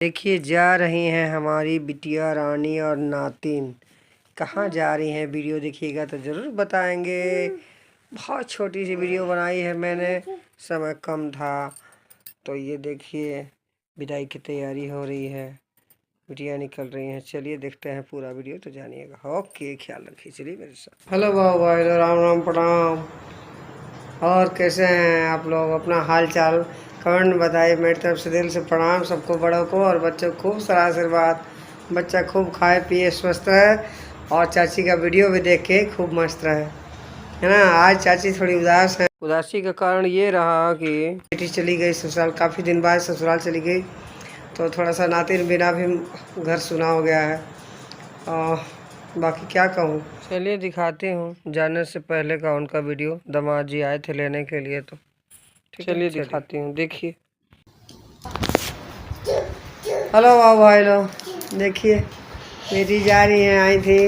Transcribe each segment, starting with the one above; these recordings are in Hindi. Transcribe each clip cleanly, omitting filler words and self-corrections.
देखिए जा रही हैं हमारी बिटिया रानी और नातिन। कहाँ जा रही हैं वीडियो देखिएगा तो ज़रूर बताएंगे। बहुत छोटी सी वीडियो बनाई है मैंने, समय कम था। तो ये देखिए विदाई की तैयारी हो रही है, बिटिया निकल रही हैं। चलिए देखते हैं पूरा वीडियो तो जानिएगा। ओके, ख्याल रखिए, चलिए मेरे साथ। हेलो भाई, राम राम, प्रणाम। और कैसे हैं आप लोग? अपना हाल चाल कमेंट में बताइए। मेरी तरफ से दिल से प्रणाम सबको, बड़ों को और बच्चों को खूब सारा आशीर्वाद। बच्चा खूब खाए पिए स्वस्थ रहे और चाची का वीडियो भी देख के खूब मस्त रहे, है ना। आज चाची थोड़ी उदास है। उदासी का कारण ये रहा कि बेटी चली गई ससुराल, काफ़ी दिन बाद ससुराल चली गई, तो थोड़ा सा नातिन बिना भी घर सुना हो गया है। और बाकी क्या कहूँ, चलिए दिखाती हूँ। जाने से पहले का उनका वीडियो, दामाद जी आए थे लेने के लिए, तो चलिए दिखाती हूँ, देखिए। हेलो बाबू भाई लोग, देखिए बेटी जा रही है, आई थी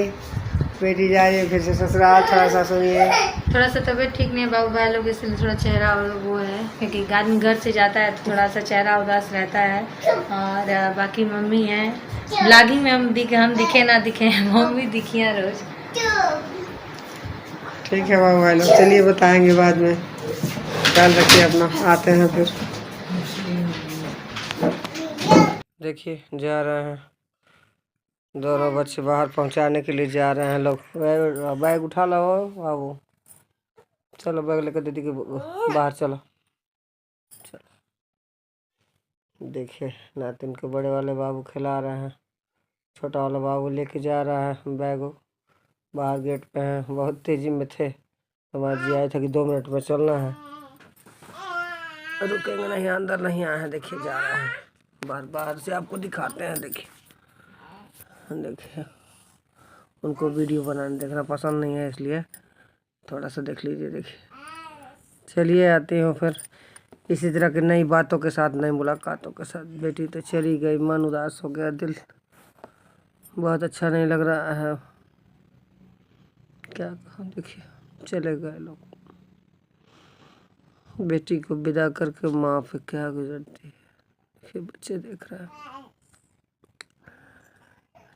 बेटी जा रही है फिर से ससुराल। थोड़ा सा सुनिए, थोड़ा सा तबीयत ठीक नहीं है बाबू भाई लोग, इसलिए थोड़ा चेहरा वो है, क्योंकि आदमी घर से जाता है तो थोड़ा सा चेहरा उदास रहता है। और बाकी मम्मी है, ब्लॉगिंग में हम दिखे ना दिखे, मम्मी दिखी है रोज। ठीक है बाबू भाई लोग, चलिए बताएंगे बाद में। ख्याल रखिए अपना, आते हैं फिर। देखिए जा रहे हैं दोनों बच्चे, बाहर पहुंचाने के लिए जा रहे हैं लोग। बैग उठा लो बाबू, चलो बैग लेकर दीदी के बाहर चलो। देखिए नातिन को बड़े वाले बाबू खिला रहे हैं, छोटा वाला बाबू लेके जा रहा है बैग। बाहर गेट पे हैं, बहुत तेजी में थे। हमारे जी आए थे कि 2 मिनट में चलना है, रुकेंगे नहीं, अंदर नहीं आए हैं। देखिए जा रहे हैं बाहर, बाहर से आपको दिखाते हैं। देखिए उनको वीडियो बनाने देखना पसंद नहीं है, इसलिए थोड़ा सा देख लीजिए। देखिए चलिए आती हूँ फिर इसी तरह की नई बातों के साथ, नई मुलाकातों के साथ। बेटी तो चली गई, मन उदास हो गया, दिल बहुत अच्छा नहीं लग रहा है। क्या कहूँ, देखिए चले गए लोग। बेटी को विदा करके माँ पे क्या गुजरती है, देखिए बच्चे देख रहे हैं।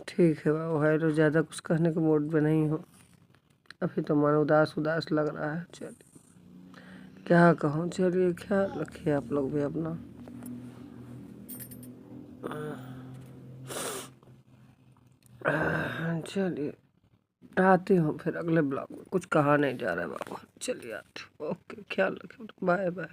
ठीक है बाबू भाई, तो ज़्यादा कुछ कहने के मूड में नहीं हो, अभी तो मन उदास उदास लग रहा है। चलिए क्या कहूँ, चलिए ख्याल रखिए आप लोग भी अपना। चलिए आती हूँ फिर अगले ब्लॉग में। कुछ कहा नहीं जा रहा है बाबू, चलिए आती हूँ। ओके, ख्याल रखिए, बाय बाय।